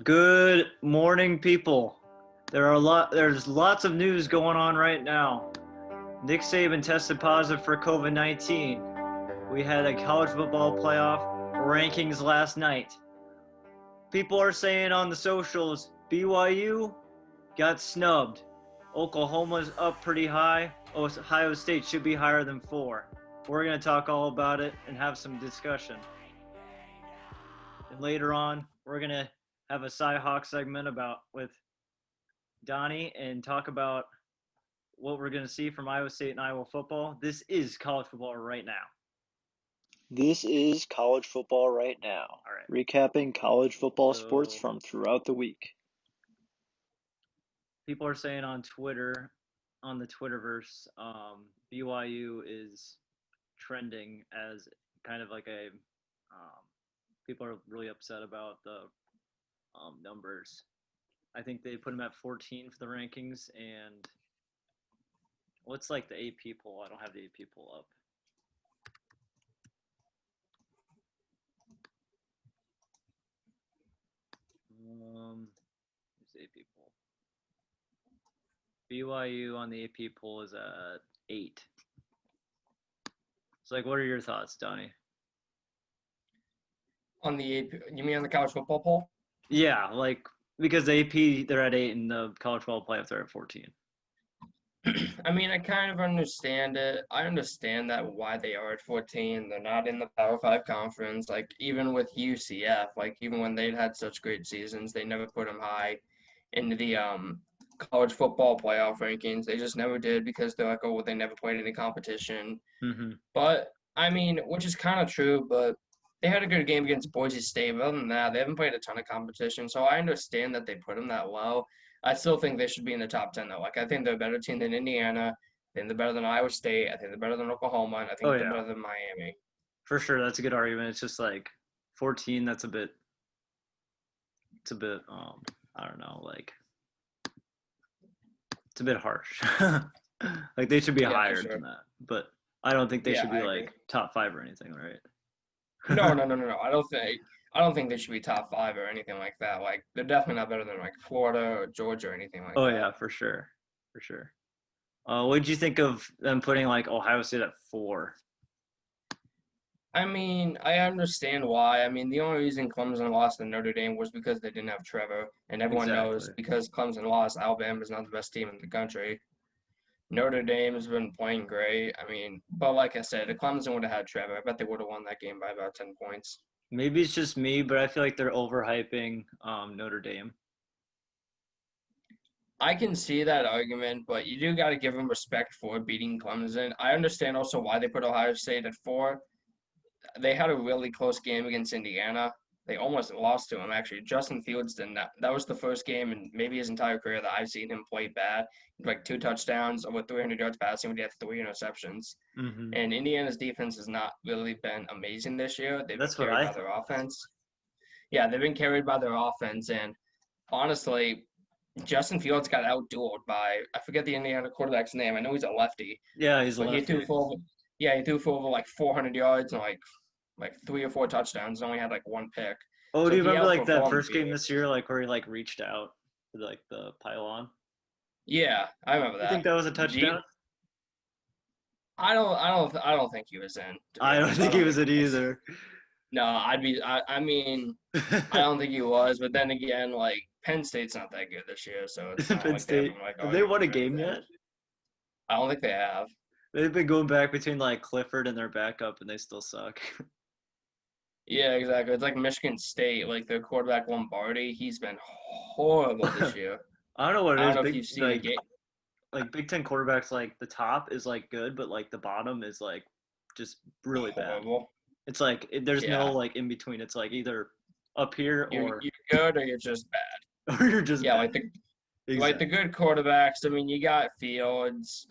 Good morning, people. There's lots of news going on right now. Nick Saban tested positive for COVID-19. We had a college football playoff rankings last night. People are saying on the socials, BYU got snubbed. Oklahoma's up pretty high. Ohio State should be higher than 4. We're going to talk all about it and have some discussion. And later on, we're going to have a Cy-Hawk segment with Donnie and talk about what we're going to see from Iowa State and Iowa football. This is college football right now. This is college football right now. All right. Recapping college football sports from throughout the week. People are saying on Twitter, on the Twitterverse, BYU is trending as kind of like a people are really upset about the numbers. I think they put them at 14 for the rankings, and what's like the AP poll? I don't have the AP poll up. Where's the AP poll? BYU on the AP poll is at 8. So, like, what are your thoughts, Donnie? On the AP, you mean on the college football poll? Yeah, like because the AP they're at 8 and the college football playoff they're at 14. I mean, I kind of understand it. I understand that why they are at 14. They're not in the Power 5 conference. Like, even with UCF, like, even when they'd had such great seasons, they never put them high into the college football playoff rankings. They just never did because they're like, oh, well, they never played any competition. Mm-hmm. But, I mean, which is kind of true, but they had a good game against Boise State. But other than that, they haven't played a ton of competition. So I understand that they put them that low. I still think they should be in the top 10, though. Like, I think they're a better team than Indiana. I think they're better than Iowa State. I think they're better than Oklahoma. And I think they're better than Miami. For sure. That's a good argument. It's just like 14, it's a bit, I don't know, like, it's a bit harsh. Like, they should be higher than that. But I don't think they should be, like, top 5 or anything, right? No. I don't think they should be top 5 or anything like that. Like, they're definitely not better than like Florida or Georgia or anything like that. Oh yeah, for sure. What did you think of them putting like Ohio State at 4? I mean, I understand why. I mean, the only reason Clemson lost to Notre Dame was because they didn't have Trevor, and everyone knows because Clemson lost, Alabama's not the best team in the country. Notre Dame has been playing great. I mean, but like I said, if Clemson would have had Trevor, I bet they would have won that game by about 10 points. Maybe it's just me, but I feel like they're overhyping Notre Dame. I can see that argument, but you do got to give them respect for beating Clemson. I understand also why they put Ohio State at 4. They had a really close game against Indiana. They almost lost to him, actually. Justin Fields did not. That was the first game in maybe his entire career that I've seen him play bad. Like 2 touchdowns, over 300 yards passing, but he had 3 interceptions. Mm-hmm. And Indiana's defense has not really been amazing this year. They've been carried by their offense. Yeah, they've been carried by their offense. And honestly, Justin Fields got outdueled by, I forget the Indiana quarterback's name. I know he's a lefty. Yeah, he's a lefty. He threw for over like 400 yards and like 3 or 4 touchdowns and only had like 1 pick. Oh, so do you remember like that first game this year, like where he like reached out to like the pylon? Yeah, I remember that. You think that was a touchdown? I don't think he was in. I don't think he was in either. No, I mean, I don't think he was. But then again, like Penn State's not that good this year, so it's not Penn like State. Have they won a game yet? I don't think they have. They've been going back between like Clifford and their backup, and they still suck. Yeah, exactly. It's like Michigan State, like their quarterback Lombardi. He's been horrible this year. I don't know what it is. I don't know if you've seen the game. Like Big Ten quarterbacks, like the top is like good, but like the bottom is like just really horrible. Bad. It's like there's no like in between. It's like either up here or you're good or you're just bad. Or you're just bad. Like the good quarterbacks. I mean, you got Fields,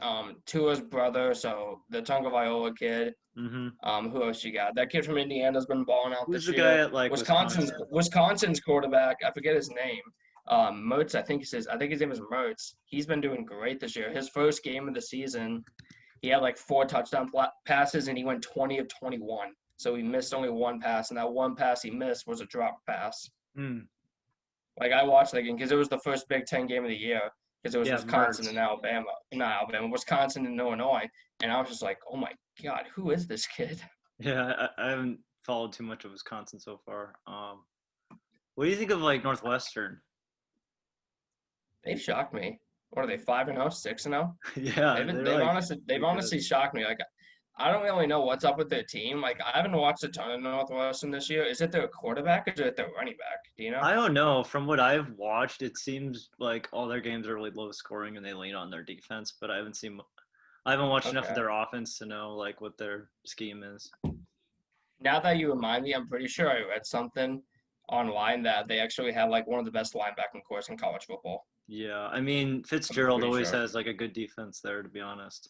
Tua's brother, so the Tagovailoa kid. Mm-hmm. Who else you got? That kid from Indiana's been balling out Who's this the year. Guy at like Wisconsin's quarterback. I forget his name. Mertz, I think his name is Mertz. He's been doing great this year. His first game of the season, he had like 4 touchdown passes and he went 20 of 21. So he missed only 1 pass, and that 1 pass he missed was a drop pass. Like I watched that game because it was the first Big Ten game of the year because it was Yeah, Wisconsin Mertz. and Wisconsin and Illinois, and I was just like, oh my God, who is this kid? Yeah, I haven't followed too much of Wisconsin so far. What do you think of like Northwestern? They've shocked me. What are they, 5-0, 6-0? Yeah, They've they're like honestly pretty good. shocked me. Like I don't really know what's up with their team. Like I haven't watched a ton of Northwestern this year. Is it their quarterback or is it their running back? Do you know? I don't know. From what I've watched, it seems like all their games are really low scoring and they lean on their defense. But I haven't watched enough of Okay. their offense to know like what their scheme is. Now that you remind me, I'm pretty sure I read something online that they actually have like one of the best linebacking cores in college football. Yeah, I mean I'm Fitzgerald pretty always sure. has like a good defense there, to be honest.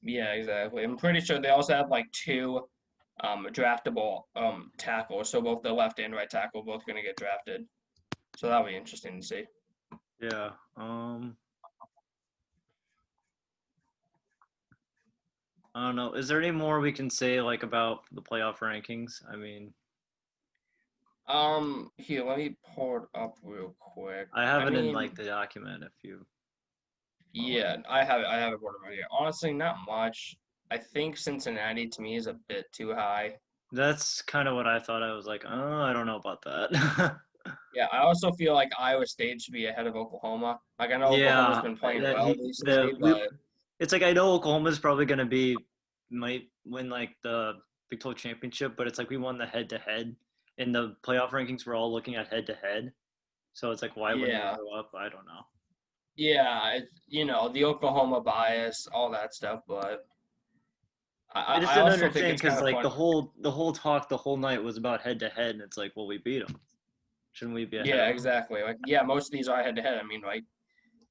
Yeah, exactly. I'm pretty sure they also have like two draftable tackles. So both the left and right tackle both going to get drafted. So that'll be interesting to see. Yeah. I don't know. Is there any more we can say like about the playoff rankings? I mean, Here, let me pull it up real quick. I have I it in mean, like the document if you. yeah, I have it pulled up right here. Honestly, not much. I think Cincinnati to me is a bit too high. That's kind of what I thought. I was like, oh, I don't know about that. Yeah, I also feel like Iowa State should be ahead of Oklahoma. Like I know Oklahoma's Yeah, been playing that well he recently, but it's like I know Oklahoma's probably gonna might win like the Big 12 championship, but it's like we won the head to head in the playoff rankings. We're all looking at head to head, so it's like why wouldn't we yeah, go up? I don't know. yeah, the Oklahoma bias, all that stuff. But I just I didn't also think understand it's kind because of like fun. the whole talk the whole night was about head to head, and it's like, well, we beat them. Shouldn't we be ahead Yeah, of them? exactly. Like yeah, most of these are head to head. I mean, like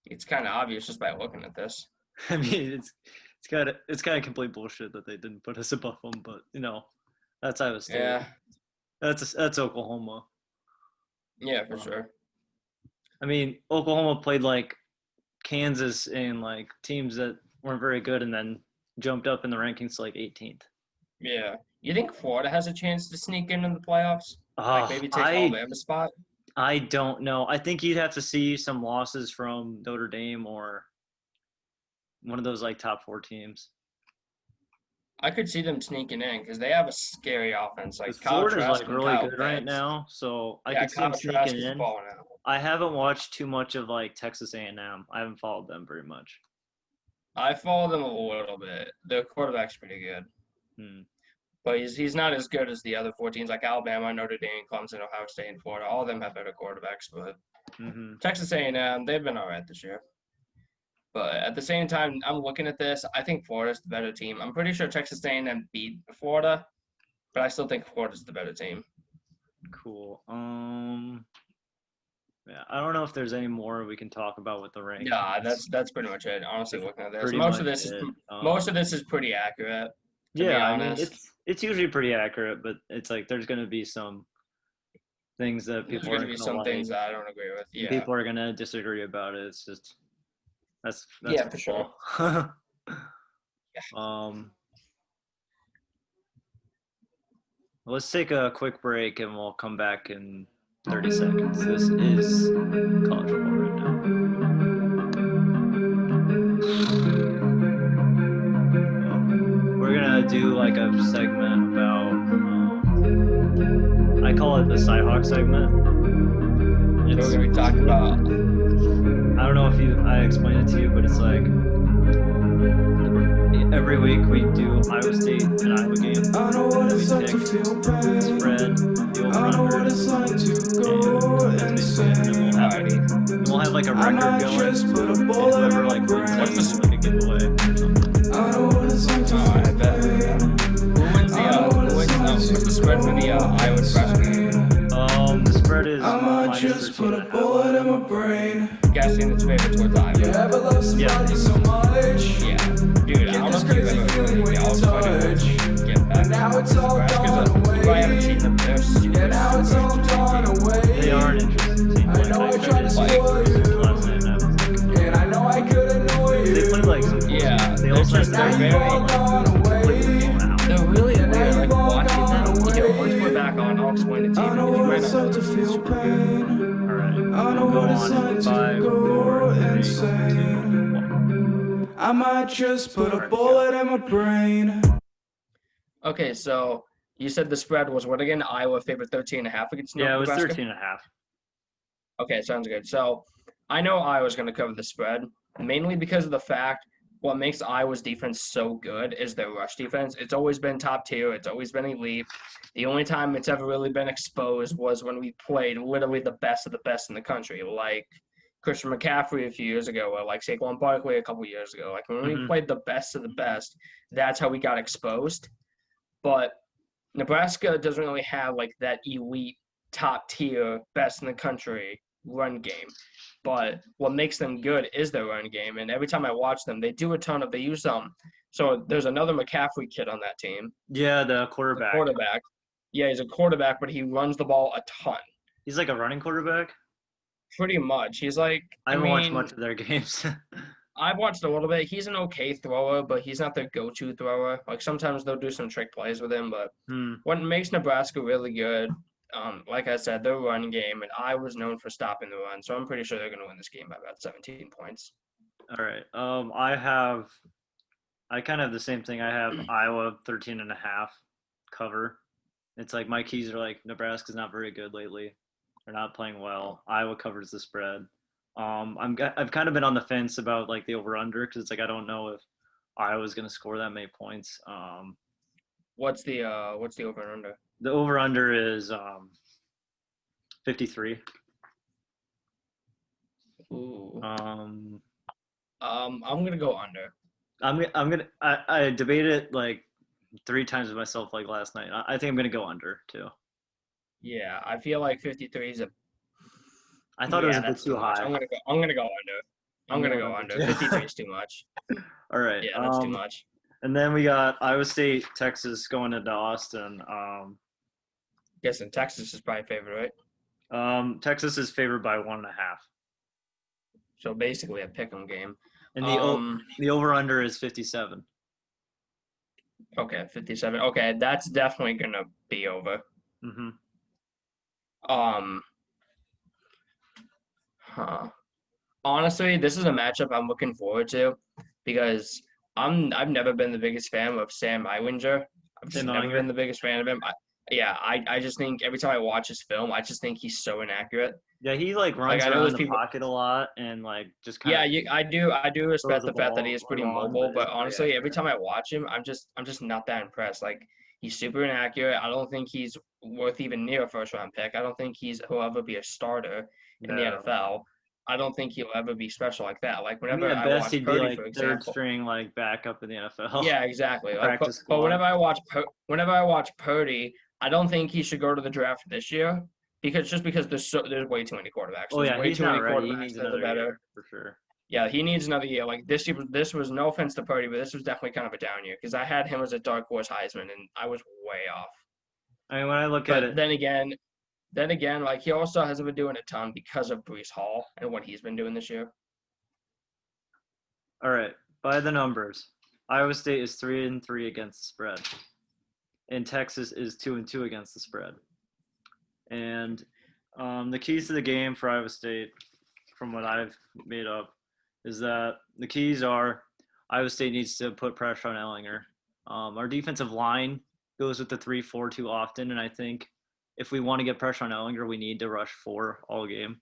it's kind of obvious just by looking at this. I mean, it's kind of complete bullshit that they didn't put us above them, but that's Iowa State. Yeah, That's Oklahoma. yeah, for Um, sure. I mean, Oklahoma played like Kansas and like teams that weren't very good, and then jumped up in the rankings to like 18th. Yeah, you think Florida has a chance to sneak into the playoffs? Like Oh, maybe take Alabama's spot? I don't know. I think you'd have to see some losses from Notre Dame or one of those like top four teams. I could see them sneaking in because they have a scary offense. Like Because Kyle Florida's Trask like and really Kyle good right Pitts. now, so I Yeah, could see them Kyle Trask sneaking is in. balling out. I haven't watched too much of like Texas A&M. I haven't followed them very much. I follow them a little bit. The quarterback's pretty good, Hmm. but he's not as good as the other four teams like Alabama, Notre Dame, Clemson, Ohio State, and Florida. All of them have better quarterbacks, but Mm-hmm. Texas A&M, they've been all right this year. But at the same time, I'm looking at this. I think Florida's the better team. I'm pretty sure Texas A&M beat Florida, but I still think Florida's the better team. Cool. Yeah, I don't know if there's any more we can talk about with the rankings. Yeah, that's pretty much it. Honestly, looking at this, pretty most much of this is it. most of this is pretty accurate. To be Yeah, I mean honest, it's usually pretty accurate, but it's like there's gonna be some things that there's people going to aren't be gonna some like. things that I don't agree with. Yeah, People are gonna disagree about it. It's just that's yeah, for sure. football. Yeah. Let's take a quick break and we'll come back in 30 seconds. This is college football right now. We're gonna do like a segment about I call it the Cyhawk segment. We're going to be talking about. I don't know if I explained it to you, but it's like every week we do Iowa State and Iowa game. I know what it's We like to pick feel the pain. spread, the I know what over-under, it's like to go and that's basically it. And insane. we'll have like a I record might going. just put a And bullet in whoever my like wins brain. this like a giveaway or something. I know what it's like to I feel bet. pain. What's the spread for the Iowa Nebraska game? The spread is I might minus just put a 13.5. bullet in my brain. Guessing it's favored towards You Iowa. ever love somebody so much? Yeah, dude, I don't know if you've ever feeling when you y'all touch. get back. But now it's all gone away. I haven't seen them. They're super, Yeah, now it's super all interesting gone team. away. They are an interesting team. I know I tried to spoil you. Last night, and I was like, And I know I could annoy you. they play like some. Yeah, They they're also just Now have they're you've very. all gone away. They're really Yeah, now weird. Like you've all watching gone them. away. Here, once we're back on, I'll explain it to you. I know Because you what might it's not like to feel pain. All right. won by 4, 3, 2, 1. I might just put a bullet in my brain. Okay, so you said the spread was what again? Iowa favored 13.5 against Yeah, it was Nebraska? 13.5. Okay, sounds good. So I know Iowa's going to cover the spread, mainly because of the fact what makes Iowa's defense so good is their rush defense. It's always been top tier. It's always been elite. The only time it's ever really been exposed was when we played literally the best of the best in the country, like Christian McCaffrey a few years ago, or like Saquon Barkley a couple years ago. Like when we played the best of the best, that's how we got exposed. But Nebraska doesn't really have like that elite, top tier, best in the country run game. But what makes them good is their run game. And every time I watch them, they do a ton of, they use So there's another McCaffrey kid on that team. Yeah, the The quarterback. quarterback. Yeah, he's a quarterback, but he runs the ball a ton. He's like a running quarterback. Pretty much. He's like, I haven't watched much of their games. I've watched a little bit. He's an okay thrower, but he's not their go-to thrower. Like sometimes they'll do some trick plays with him, but what makes Nebraska really good, like I said, their run game, and I was known for stopping the run, so I'm pretty sure they're going to win this game by about 17 points. All right. I kind of have the same thing. I have Iowa 13.5 cover. It's like my keys are like Nebraska's not very good lately. They're not playing well. Iowa covers the spread. I've kind of been on the fence about like the over under because it's like I don't know if Iowa's going to score that many points. What's the over and under? The over under is 53. Ooh. Um, I'm gonna go under. I debated it like 3 times with myself like last night. I think I'm gonna go under too. Yeah, I feel like 53 is a. I thought it was a bit that's too much. high. I'm gonna go under. I'm gonna go under. 53 is too much. All right. Yeah, that's too much. And then we got Iowa State, Texas going into Austin. Guessing Texas is probably favorite, right? Texas is favored by 1.5. So basically a pick'em game. And the over under is 57. Okay, 57. Okay, that's definitely gonna be over. Mm-hmm. Honestly, this is a matchup I'm looking forward to because I've never been the biggest fan of Sam Ehlinger. I've just never been the biggest fan of him. I just think every time I watch his film, I just think he's so inaccurate. Yeah, he like runs around the pocket a lot and like just kind of. Yeah, I do respect the fact that he is pretty mobile, but honestly, every time I watch him, I'm just not that impressed. Like he's super inaccurate. I don't think he's worth even near a first round pick. I don't think he'll ever be a starter in the NFL. I don't think he'll ever be special like that. Like whenever I watch Purdy, for example, third string like backup in the NFL. Yeah, exactly. Like, but whenever I watch Purdy, I don't think he should go to the draft this year because there's way too many quarterbacks. Oh yeah, he's not ready. He needs another year for sure. Yeah, he needs another year. Like this year, this was no offense to Purdy, but this was definitely kind of a down year because I had him as a dark horse Heisman, and I was way off. I mean, when I look at it, then again, like he also hasn't been doing a ton because of Breece Hall and what he's been doing this year. All right, by the numbers, Iowa State is 3-3 against the spread, and Texas is 2-2 against the spread. And the keys to the game for Iowa State, from what I've made up, is that the keys are Iowa State needs to put pressure on Ehlinger. Our defensive line goes with the 3-4 too often, and I think if we want to get pressure on Ehlinger, we need to rush 4 all game.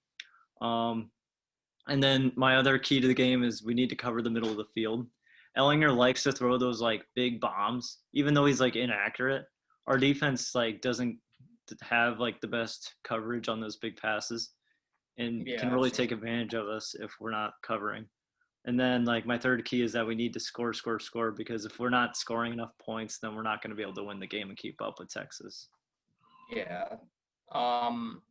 And then my other key to the game is we need to cover the middle of the field. Ehlinger likes to throw those like big bombs, even though he's like inaccurate. Our defense like doesn't have like the best coverage on those big passes, and can really take advantage of us if we're not covering. And then like my third key is that we need to score, because if we're not scoring enough points, then we're not going to be able to win the game and keep up with Texas. Yeah. I'm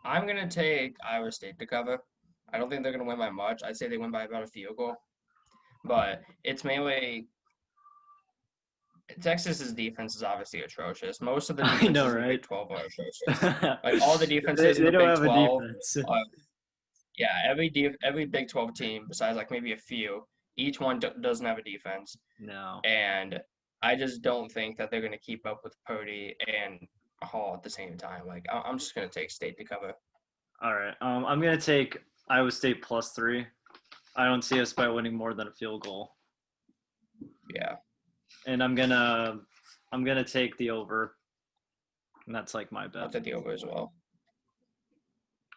going to take Iowa State to cover. I don't think they're going to win by much. I'd say they win by about a field goal. But it's mainly Texas's defense is obviously atrocious. Most of the defenses in the Big 12 are atrocious. Like all the defenses in the Big 12. Yeah, every Big 12 team, besides like maybe a few, each one doesn't have a defense. No. And I just don't think that they're going to keep up with Purdy and Hall at the same time. Like I'm just going to take State to cover. All right. I'm going to take Iowa State +3. I don't see us by winning more than a field goal. Yeah. And I'm gonna take the over. And that's like my I'll bet. take the over as well.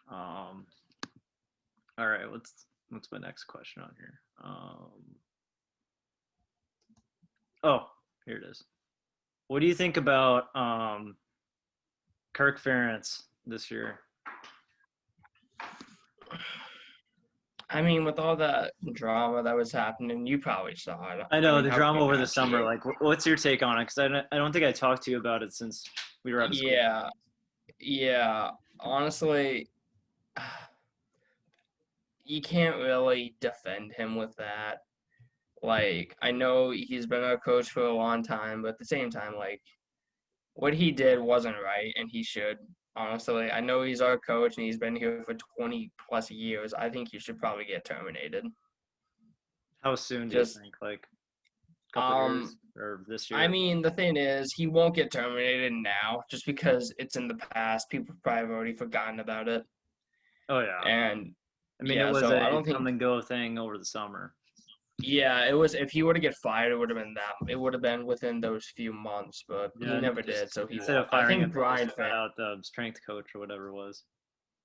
All right, what's my next question on here? Oh, here it is. What do you think about Kirk Ferentz this year? I mean, with all that drama that was happening, you probably saw it. I know mean, the how drama can you over the not see summer. it? Like, what's your take on it? Because I don't think I talked to you about it since we were out of school. Yeah. Honestly, you can't really defend him with that. Like, I know he's been a coach for a long time, but at the same time, like, what he did wasn't right, and he should. Honestly, I know he's our coach and he's been here for 20 plus years. I think he should probably get terminated. How soon do you Just, think? Like, a couple years or this year? I mean, the thing is, he won't get terminated now just because it's in the past. People probably have already forgotten about it. Oh yeah. And I mean, yeah, it was so I a don't think. come and go thing over the summer. Yeah, it was. If he were to get fired, it would have been that. It would have been within those few months, but Yeah, he and never just did. So he instead won't. of I firing him, think they Brian just got Ferentz. out the strength coach or whatever it was.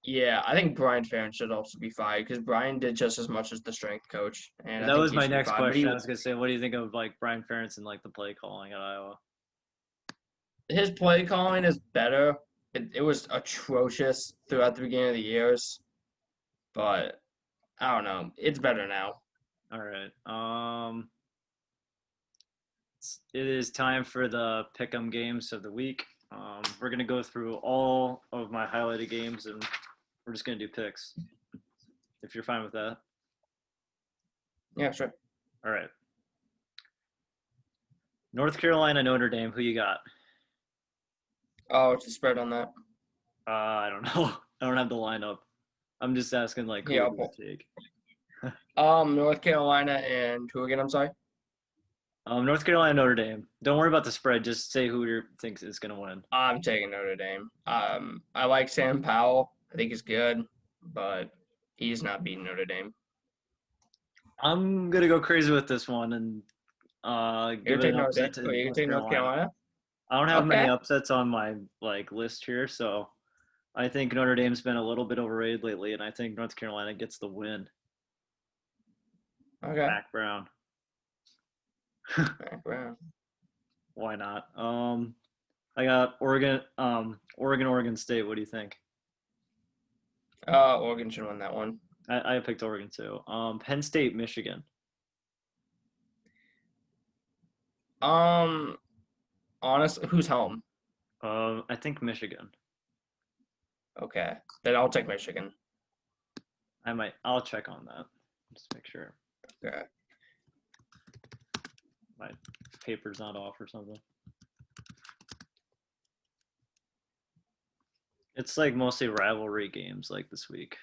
Yeah, I think Brian Ferentz should also be fired because Brian did just as much as the strength coach, and I That think was he my should be next fired. But question. I was gonna say, what do you think of like Brian Ferentz and like the play calling at Iowa? his play calling is better. It was atrocious throughout the beginning of the years, but I don't know. It's better now. All right. It is time for the pick'em games of the week. We're gonna go through all of my highlighted games, and we're just gonna do picks. If you're fine with that. Yeah, sure. All right. North Carolina, Notre Dame. Who you got? Oh, it's the spread on that. I don't know. I don't have the lineup. I'm just asking like who Yeah, would you take? North Carolina and who again? I'm sorry. North Carolina, Notre Dame. Don't worry about the spread. Just say who you think is gonna win. I'm taking Notre Dame. I like Sam Powell. I think he's good, but he's not beating Notre Dame. I'm gonna go crazy with this one and You're give it an taking Notre Dame. upset to Or you North take North Carolina. Carolina? I don't have many Okay. upsets on my like list here, so I think Notre Dame's been a little bit overrated lately, and I think North Carolina gets the win. Okay. Mac Brown. Mac Brown. Why not? I got Oregon State. What do you think? Oregon should win that one. I picked Oregon too. Penn State, Michigan. Honestly, who's home? I think Michigan. Okay, then I'll take Michigan. I'll check on that. Just make sure Okay. my paper's not off or something. It's like mostly rivalry games like this week.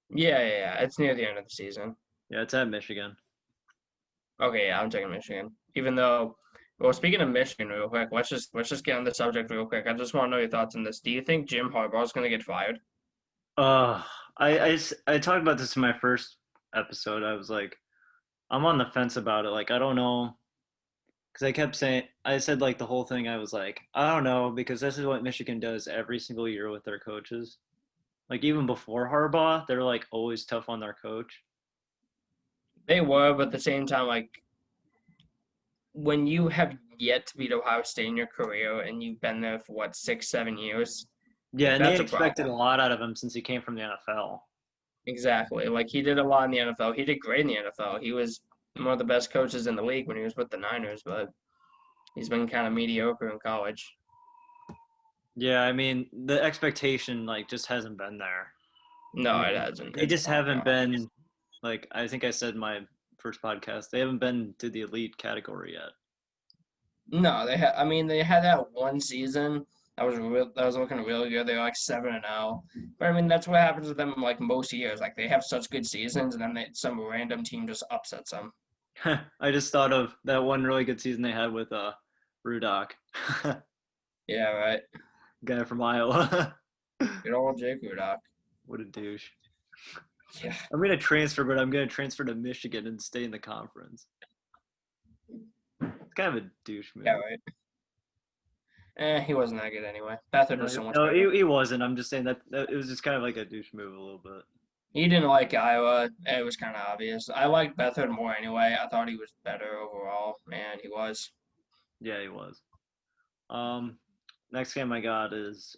Yeah. It's near the end of the season. Yeah, it's at Michigan. Okay, yeah, I'm taking Michigan. Even though, well, speaking of Michigan, real quick, let's just get on the subject real quick. I just want to know your thoughts on this. Do you think Jim Harbaugh is going to get fired? I talked about this in my first episode. I was like, I'm on the fence about it. Like, I don't know. Because I said like the whole thing. I was like, I don't know, because this is what Michigan does every single year with their coaches. Like even before Harbaugh, they're like always tough on their coach. They were, but at the same time, like, when you have yet to beat Ohio State in your career and you've been there for, what, 6, 7 years? Yeah, and they That's a expected a problem. lot out of him since he came from the NFL. Exactly. Like, he did a lot in the NFL. He did great in the NFL. He was one of the best coaches in the league when he was with the Niners, but he's been kind of mediocre in college. Yeah, I mean the expectation like just hasn't been there. No, it hasn't. They just haven't gone. been like I think I said in my first podcast. They haven't been to the elite category yet. No, they had. I mean, they had that one season that was looking really good. They were like 7-0. But I mean, that's what happens with them like most years. Like they have such good seasons, and then some random team just upsets them. I just thought of that one really good season they had with Rudock. Yeah, right. Guy from Iowa. Good old Jake Rudock. What a douche. Yeah. I'm gonna transfer, but I'm gonna transfer to Michigan and stay in the conference. It's kind of a douche move. Yeah, right. He wasn't that good anyway. Beathard was so much No, better. he wasn't. I'm just saying that it was just kind of like a douche move a little bit. He didn't like Iowa. It was kind of obvious. I liked Beathard more anyway. I thought he was better overall, and he was. Yeah, he was. Next game I got is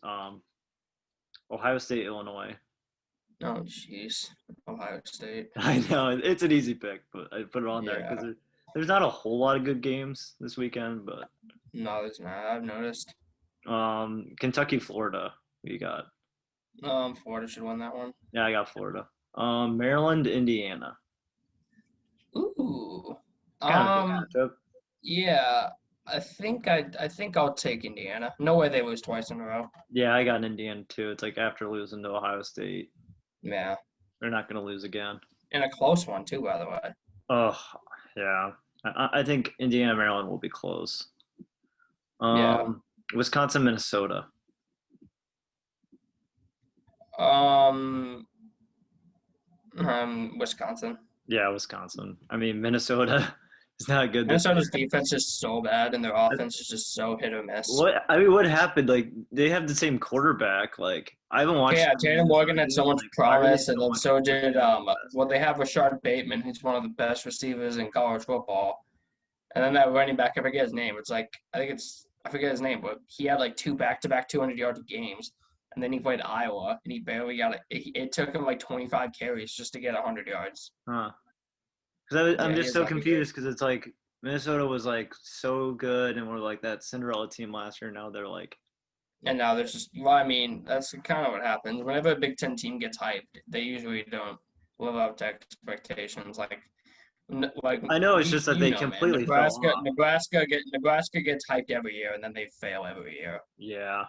Ohio State, Illinois. Oh, jeez. Ohio State. I know it's an easy pick, but I put it on there because there's not a whole lot of good games this weekend. But No, there's not. I've noticed. Kentucky, Florida. What you got? Florida should win that one. Yeah, I got Florida. Maryland, Indiana. Ooh. It's kind of a good matchup. Yeah. I think I'll take Indiana. No way they lose twice in a row. Yeah, I got Indiana too. It's like after losing to Ohio State, Yeah. they're not going to lose again. And a close one too, by the way. Oh, yeah. I think Indiana, Maryland will be close. Yeah. Wisconsin, Minnesota. Wisconsin. Yeah, Wisconsin. I mean, Minnesota is not good. Minnesota's defense is so bad, and their offense is just so hit or miss. What happened? Like, they have the same quarterback. Like, I haven't watched. Yeah, Jalen Morgan had so much promise, and then so did well, they have Rashard Bateman, who's one of the best receivers in college football. And then that running back, I forget his name. I forget his name, but he had like 2 back-to-back 200-yard games. And then he played Iowa, and he barely got it. It took him like 25 carries just to get 100 yards. Huh. Because I'm Yeah, just he's so lucky confused because it's like Minnesota was like so good and we're like that Cinderella team last year. Now they're like. And now there's just, well, I mean, that's kind of what happens. Whenever a Big Ten team gets hyped, they usually don't live up to expectations. Like I know it's just that they man. completely fell off. Nebraska gets hyped every year, and then they fail every year. Yeah.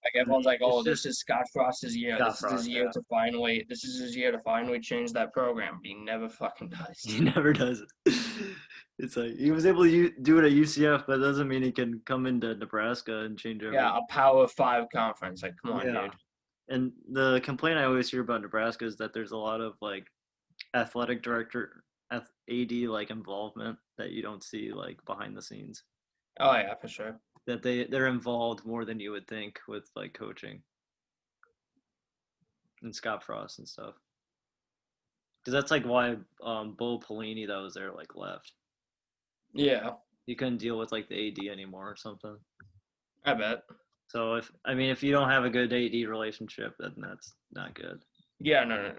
Like everyone's like, "Oh, It's this just is Scott Frost's year. Scott This is his Frost, year yeah. to finally. This is his year to finally change that program." But he never fucking does. He never does it. It's like he was able to do it at UCF, but that doesn't mean he can come into Nebraska and change everything. Yeah, a Power 5 conference. Like, come on, Yeah. dude. And the complaint I always hear about Nebraska is that there's a lot of like athletic director, AD like involvement that you don't see like behind the scenes. Oh yeah, for sure. That they're involved more than you would think with like coaching and Scott Frost and stuff. Because that's like why Bo Pelini that was there like left. Yeah, He couldn't deal with like the AD anymore or something. I bet. So if you don't have a good AD relationship, then that's not good. Yeah, no.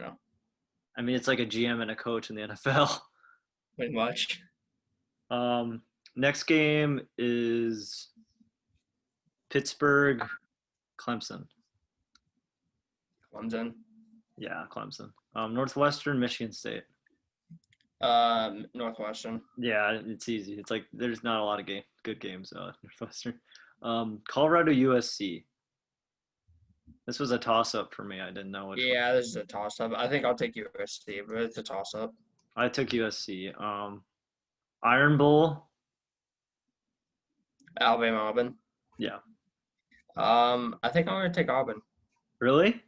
I mean, it's like a GM and a coach in the NFL. Pretty much. Next game is Pittsburgh, Clemson. Clemson. Yeah, Clemson. Northwestern, Michigan State. Northwestern. Yeah, it's easy. It's like there's not a lot of good games. Northwestern. Colorado, USC. This was a toss-up for me. I didn't know which. Yeah, this is a toss-up. I think I'll take USC, but it's a toss-up. I took USC. Iron Bowl. Alabama, Auburn. Yeah. I think I'm gonna take Auburn. Really?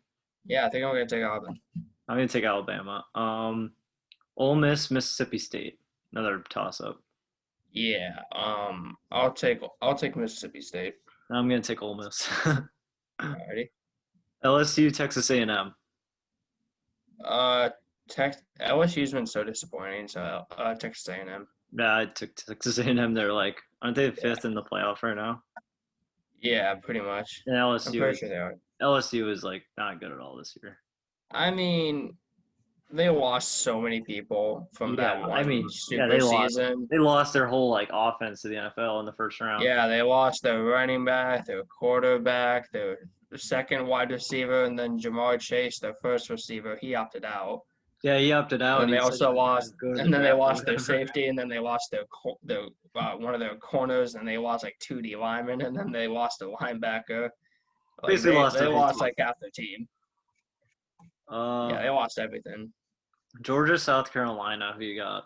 Yeah, I think I'm gonna take Auburn. I'm gonna take Alabama. Ole Miss, Mississippi State. Another toss-up. Yeah. I'll take Mississippi State. I'm gonna take Ole Miss. Alrighty. LSU, Texas A&M. LSU's been so disappointing. So Texas A&M. Yeah, I took Texas A&M. They're like, aren't they fifth in the playoff right now? Yeah, pretty much. And I'm pretty sure they are. LSU is like not good at all this year. I mean, they lost so many people from that one super season. They lost their whole like offense to the NFL in the first round. Yeah, they lost their running back, their quarterback, their second wide receiver, and then Jamar Chase, their first receiver, he opted out. Yeah, he opted out. And they also lost, and then they lost their safety, and then they lost their one of their corners, and they lost like 2 D linemen, and then they lost a linebacker. Like, Basically they lost like half their team. Yeah, they lost everything. Georgia, South Carolina. Who you got?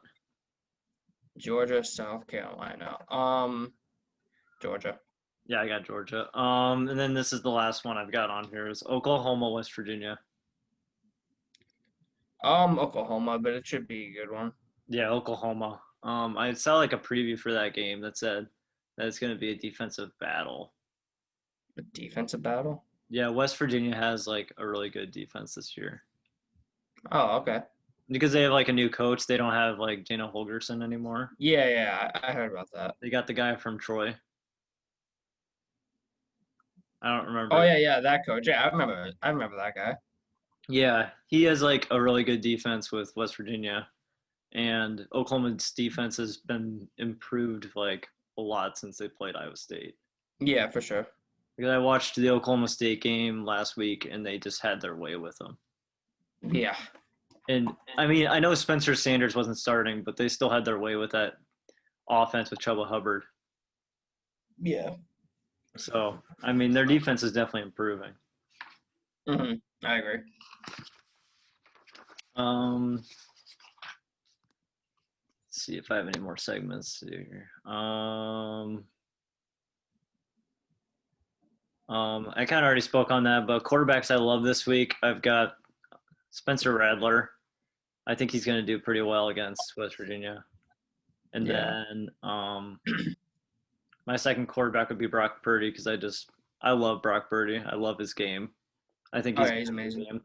Georgia, South Carolina. Georgia. Yeah, I got Georgia. And then this is the last one I've got on here is Oklahoma, West Virginia. Oklahoma, but it should be a good one. Yeah, Oklahoma. I saw like a preview for that game that said that it's going to be a defensive battle. A defensive battle? Yeah, West Virginia has like a really good defense this year Oh, okay. because they have like a new coach. They don't have like Dana Holgerson anymore. Yeah, I heard about that. They got the guy from Troy. I don't remember. Oh yeah, that coach. Yeah, I remember that guy. Yeah, he has like a really good defense with West Virginia, and Oklahoma's defense has been improved like a lot since they played Iowa State. Yeah, for sure. Because I watched the Oklahoma State game last week, and they just had their way with them. Yeah. And I mean, I know Spencer Sanders wasn't starting, but they still had their way with that offense with Chuba Hubbard. Yeah. So, I mean, their defense is definitely improving. I agree. Let's see if I have any more segments here. I kind of already spoke on that, but quarterbacks I love this week. I've got Spencer Rattler. I think he's going to do pretty well against West Virginia. And then my second quarterback would be Brock Purdy because I love Brock Purdy. I love his game. I think he's amazing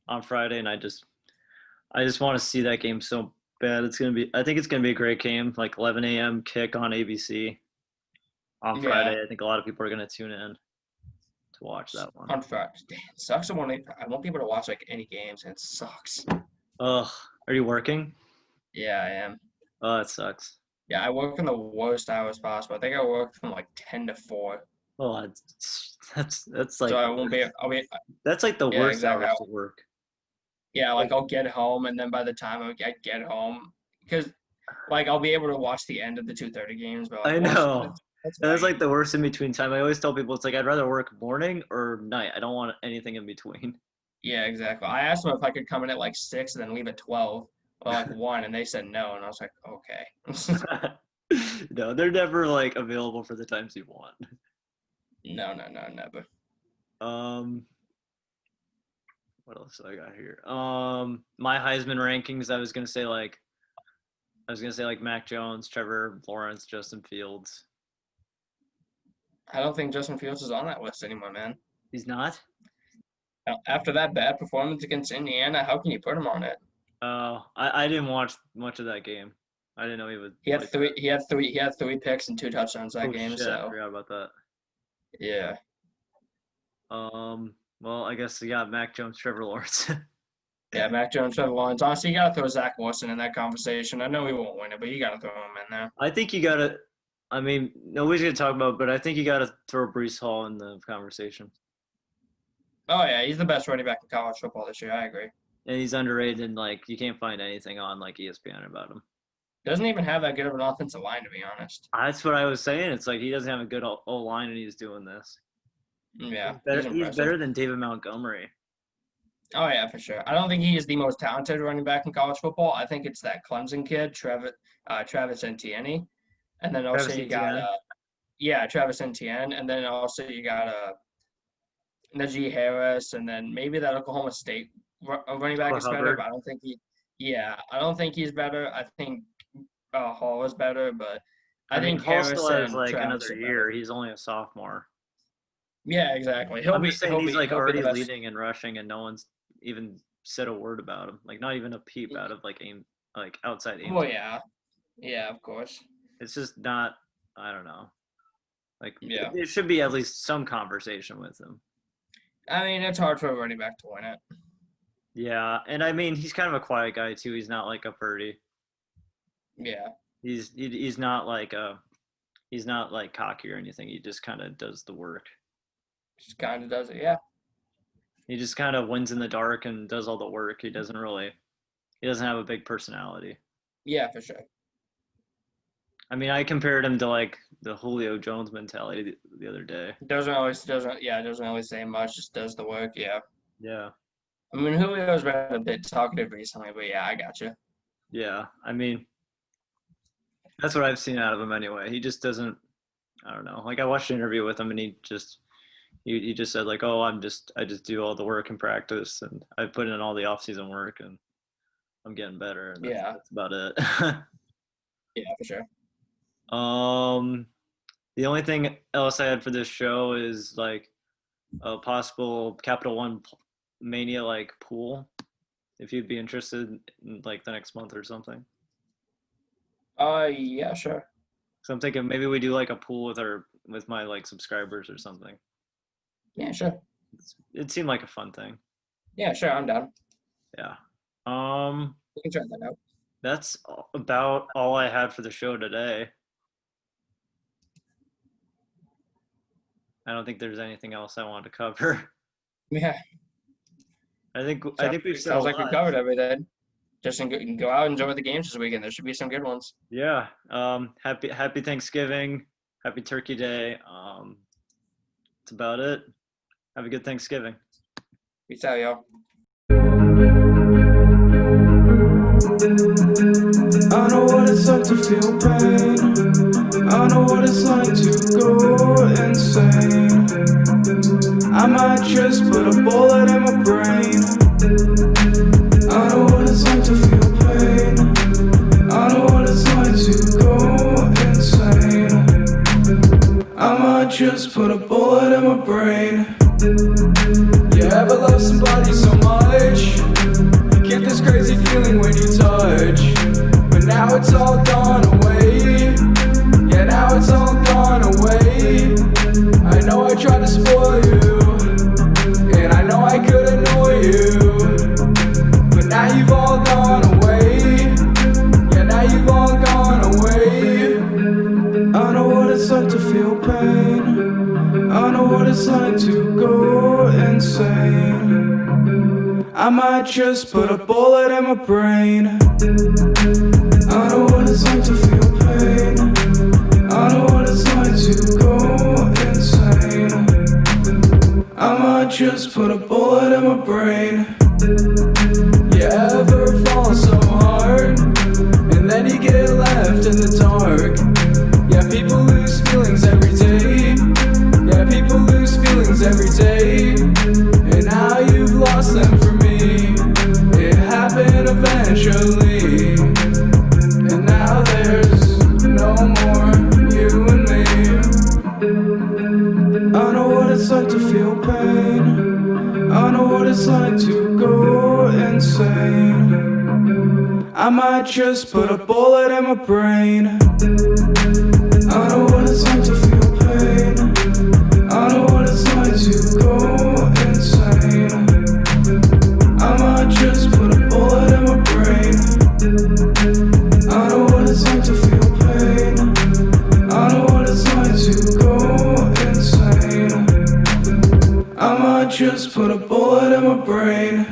on Friday, and I just want to see that game so bad. I think it's gonna be a great game, like 11 a.m. kick on ABC on Friday. I think a lot of people are gonna tune in to watch that one. On Friday, damn, it sucks. I won't be able to watch like any games, and it sucks. Ugh, are you working? Yeah, I am. Oh, it sucks. Yeah, I work in the worst hours possible. I think I work from like 10 to 4. Oh, that's like. So I won't be. That's like the worst exactly. hours to work. Yeah, like I'll get home, and then by the time I get home, because like I'll be able to watch the end of the 2:30 games. But like, I know. That's like the the worst in between time. I always tell people it's like I'd rather work morning or night. I don't want anything in between. Yeah, exactly. I asked them if I could come in at like 6 and then leave at 12 or like 1, and they said no, and I was like, okay. No, they're never like available for the times you want. No, never. What else do I got here? My Heisman rankings. I was gonna say like Mac Jones, Trevor Lawrence, Justin Fields. I don't think Justin Fields is on that list anymore, man. He's not? After that bad performance against Indiana, how can you put him on it? I didn't watch much of that game. I didn't know he would. He had three picks and 2 touchdowns that game. Shit, So I forgot about that. yeah. Well, I guess we got Mac Jones, Trevor Lawrence. Yeah, Mac Jones, Trevor Lawrence. Honestly, you got to throw Zach Wilson in that conversation. I know he won't win it, but you got to throw him in there. I think you got to. I mean, nobody's gonna talk about it, but I think you got to throw Breece Hall in the conversation. Oh yeah, he's the best running back in college football this year. I agree. And he's underrated, and like you can't find anything on like ESPN about him. Doesn't even have that good of an offensive line, to be honest. That's what I was saying. It's like he doesn't have a good O-line, and he's doing this. Yeah, he's better than David Montgomery. Oh yeah, for sure. I don't think he is the most talented running back in college football. I think it's that Clemson kid, Travis Etienne, and then also you got Travis Etienne, and then also you got Najee Harris, and then maybe that Oklahoma State running back is better, but I don't think I don't think he's better. I think Hall is better, but I think Hall Harris still has like Travis another year. He's only a sophomore. Yeah, exactly. He's like already leading and rushing, and no one's even said a word about him. Like not even a peep out of like outside aim. Well, yeah, of course. It's just not. I don't know. Like there should be at least some conversation with him. I mean, it's hard for a running back to win it. Yeah, and I mean he's kind of a quiet guy too. He's not like a Purdy. Yeah. He's not like cocky or anything. He just kind of does the work. Just kind of does it, yeah. He just kind of wins in the dark and does all the work. He doesn't have a big personality. Yeah, for sure. I mean, I compared him to like the Julio Jones mentality the other day. Doesn't really say much. Just does the work. Yeah. Yeah. I mean, Julio's been a bit talkative recently, but yeah, I got you. Yeah, I mean, that's what I've seen out of him anyway. He just doesn't. I don't know. Like I watched an interview with him, and he just said like, "Oh, I just do all the work in practice, and I put in all the off-season work." And I'm getting better. And Yeah. that's about it. Yeah, for sure. The only thing else I had for this show is like a possible Capital One Mania like pool. If you'd be interested in like the next month or something. Yeah, sure. So I'm thinking maybe we do like a pool with my like subscribers or something. Yeah, sure. It seemed like a fun thing. Yeah, sure. I'm down. Yeah. We can try that out. That's about all I had for the show today. I don't think there's anything else I wanted to cover. Yeah. I think we've said Sounds a like we lot. covered everything. Just go out and enjoy the games this weekend. There should be some good ones. Yeah. Happy Thanksgiving. Happy Turkey Day. That's about it. Have a good Thanksgiving. Peace out, y'all. I know what it's like to feel pain. I know what it's like to go insane. I might just put a bullet in my brain. I know what it's like to feel pain. I know what it's like to go insane. I might just put a bullet in my brain. You ever love somebody so much? You get this crazy feeling when you touch, but now it's all gone away. Yeah, now it's all gone away. I know I tried to spoil you, and I know I could annoy you, but now you've all gone away. Yeah, now you've all gone away. I know what it's like to feel pain. I know what it's like to go insane. I might just put a bullet in my brain. I know what it's like to feel pain. I know what it's like to go insane. I might just put a bullet in my brain. You ever fall so hard, and then you get left in the dark? Yeah, people lose feelings every day. Yeah, people lose feelings every day. And now you've lost them for me. It happened eventually, and now there's no more you and me. I know what it's like to feel pain. I know what it's like to go insane. I might just put a bullet in my brain. I know what it's like to feel pain. I know what it's like to go insane. I might just put a bullet in my brain. I know what it's like to feel pain. I know what it's like to go insane. I might just put a bullet in my brain.